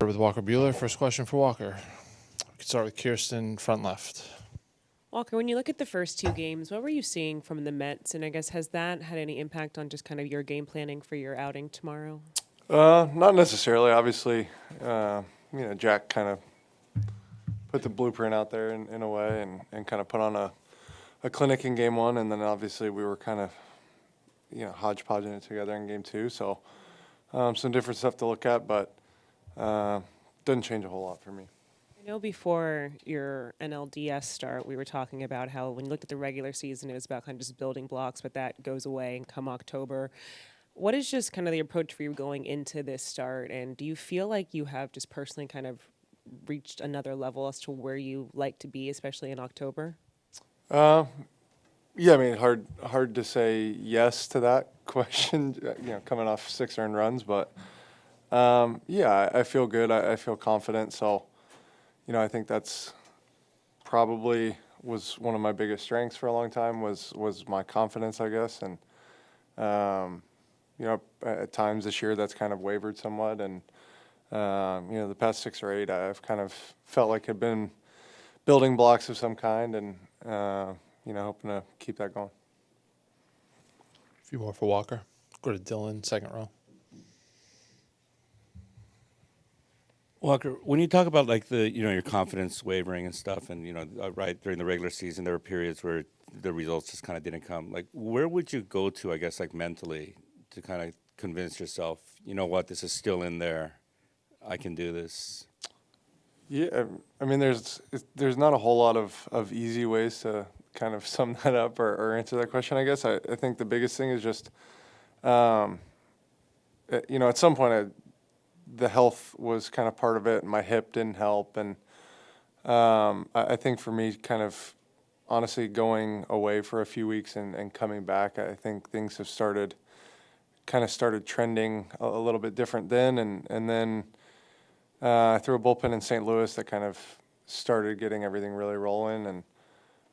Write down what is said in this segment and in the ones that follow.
with Walker Buehler. First question for Walker. We can start with Kirsten, front left. Walker, when you look at the first two games, what were you seeing from the Mets? And I guess, has that had any impact on just kind of your game planning for your outing tomorrow? Not necessarily. Obviously, Jack kind of put the blueprint out there in a way and kind of put on a clinic in game one. And then obviously we were kind of, hodgepodging it together in game two. So some different stuff to look at, but doesn't change a whole lot for me. I know before your NLDS start, we were talking about how when you looked at the regular season, it was about kind of just building blocks, but that goes away and come October. What is just kind of the approach for you going into this start? And do you feel like you have just personally kind of reached another level as to where you like to be, especially in October? Yeah, I mean, hard to say yes to that question, coming off 6 earned runs, but I feel good. I feel confident. So, I think that's probably was one of my biggest strengths for a long time was my confidence, I guess. And, at times this year that's kind of wavered somewhat. And, the past 6 or 8, I've kind of felt like I've been building blocks of some kind and, hoping to keep that going. A few more for Walker. Go to Dylan, second row. Walker, when you talk about like your confidence wavering and stuff, and right during the regular season there were periods where the results just kind of didn't come. Like, where would you go to, I guess, like mentally, to kind of convince yourself, this is still in there, I can do this? Yeah, I mean, there's not a whole lot of easy ways to kind of sum that up or answer that question, I guess. I think the biggest thing is just, at some point the health was kind of part of it, and my hip didn't help. And I think for me, kind of honestly going away for a few weeks and coming back, I think things have started trending a little bit different then. And then I threw a bullpen in St. Louis that kind of started getting everything really rolling. And,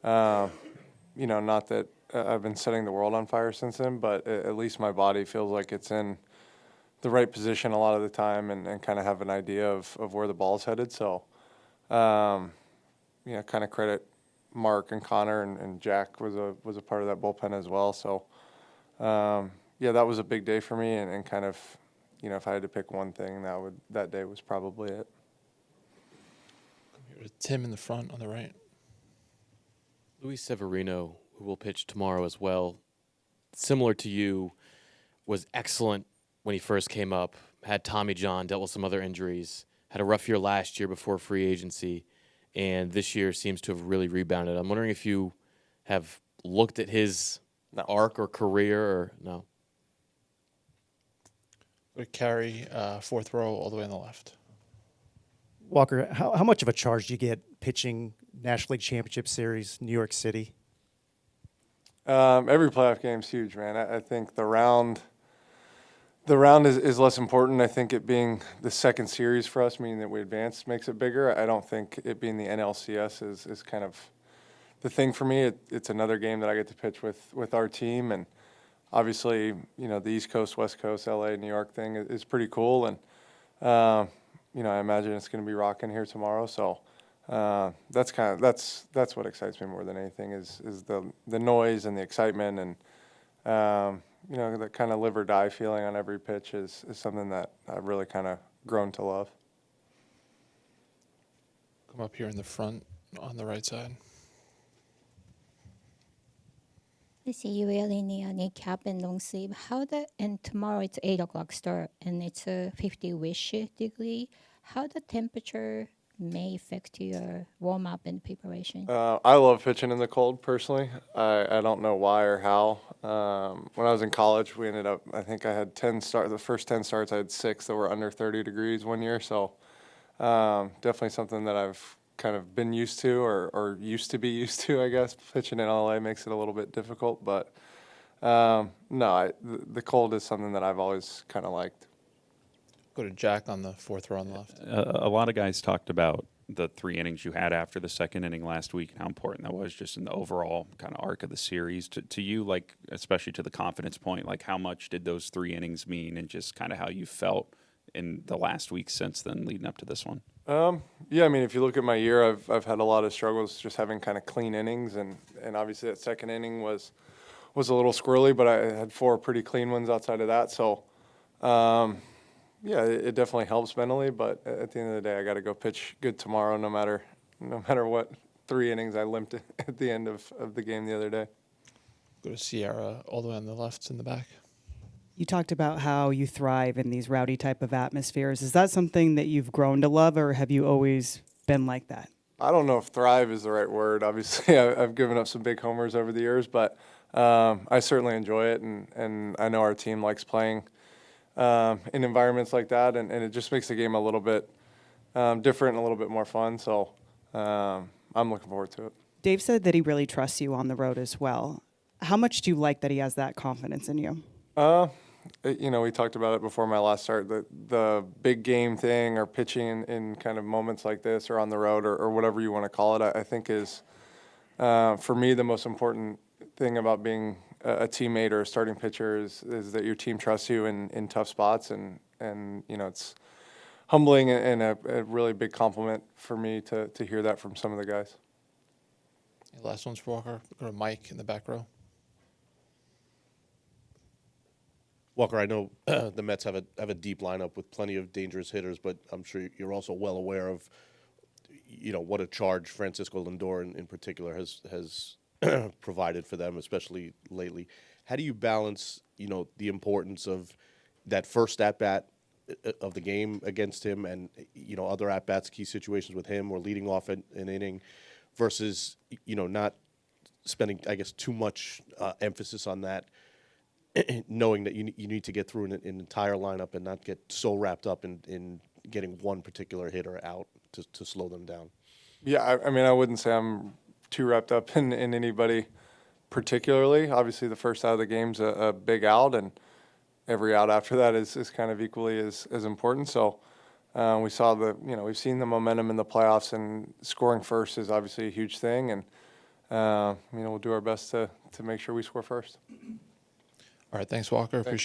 not that I've been setting the world on fire since then, but at least my body feels like it's in the right position a lot of the time and kind of have an idea of where the ball's headed. So, kind of credit Mark and Connor and Jack was a part of that bullpen as well. So, that was a big day for me and kind of, if I had to pick one thing, that day was probably it. Here to Tim in the front on the right. Luis Severino, who will pitch tomorrow as well, similar to you, was excellent when he first came up, had Tommy John, dealt with some other injuries, had a rough year last year before free agency, and this year seems to have really rebounded. I'm wondering if you have looked at his arc or career or no? We carry fourth row all the way on the left. Walker, how much of a charge do you get pitching National League Championship Series, New York City? Every playoff game is huge, man. I think the round is less important. I think it being the second series for us, meaning that we advanced, makes it bigger. I don't think it being the NLCS is kind of the thing for me. It's another game that I get to pitch with our team, and obviously, the East Coast, West Coast, LA, New York thing is pretty cool, and I imagine it's going to be rocking here tomorrow. So that's what excites me more than anything is the noise and the excitement, and that kind of live or die feeling on every pitch is something that I've really kind of grown to love. Come up here in the front on the right side. I see you wearing a kneecap and long sleeve. And tomorrow it's 8 o'clock start and it's a 50-ish degree. How the temperature may affect your warm-up and preparation? I love pitching in the cold, personally. I don't know why or how. When I was in college, we ended up, I think I had 10 starts. The first 10 starts, I had 6 that were under 30 degrees one year. So definitely something that I've kind of been used to or used to be used to, I guess. Pitching in LA makes it a little bit difficult. But the cold is something that I've always kind of liked. Go to Jack on the fourth row on the left. A lot of guys talked about the 3 innings you had after the second inning last week and how important that was just in the overall kind of arc of the series. To you, like, especially to the confidence point, like how much did those 3 innings mean and just kind of how you felt in the last week since then, leading up to this one? Yeah, I mean, if you look at my year, I've had a lot of struggles just having kind of clean innings, and obviously that second inning was a little squirrely, but I had 4 pretty clean ones outside of that. So, yeah, it definitely helps mentally. But at the end of the day, I got to go pitch good tomorrow, no matter what 3 innings I limped at the end of the game the other day. Go to Sierra all the way on the left in the back. You talked about how you thrive in these rowdy type of atmospheres. Is that something that you've grown to love, or have you always been like that? I don't know if thrive is the right word. Obviously, I've given up some big homers over the years, but I certainly enjoy it, and I know our team likes playing in environments like that, and it just makes the game a little bit different and a little bit more fun. So I'm looking forward to it. Dave said that he really trusts you on the road as well. How much do you like that he has that confidence in you? You know, we talked about it before my last start, the big game thing or pitching in kind of moments like this or on the road or whatever you want to call it, I think is, for me, the most important thing about being a teammate or a starting pitcher is that your team trusts you in tough spots. And you know, it's humbling and a really big compliment for me to hear that from some of the guys. Last one's for Walker. Go to Mike in the back row. Walker, I know the Mets have a deep lineup with plenty of dangerous hitters, but I'm sure you're also well aware of, you know, what a charge Francisco Lindor in particular has provided for them, especially lately. How do you balance, you know, the importance of that first at bat of the game against him, and you know, other at bats, key situations with him, or leading off an inning, versus, you know, not spending, I guess, too much emphasis on that, knowing that you need to get through an entire lineup and not get so wrapped up in getting one particular hitter out to slow them down? Yeah, I mean, I wouldn't say I'm too wrapped up in anybody particularly. Obviously, the first out of the game's a big out, and every out after that is kind of equally as important. So we saw we've seen the momentum in the playoffs, and scoring first is obviously a huge thing, and we'll do our best to make sure we score first. All right, thanks, Walker. Appreciate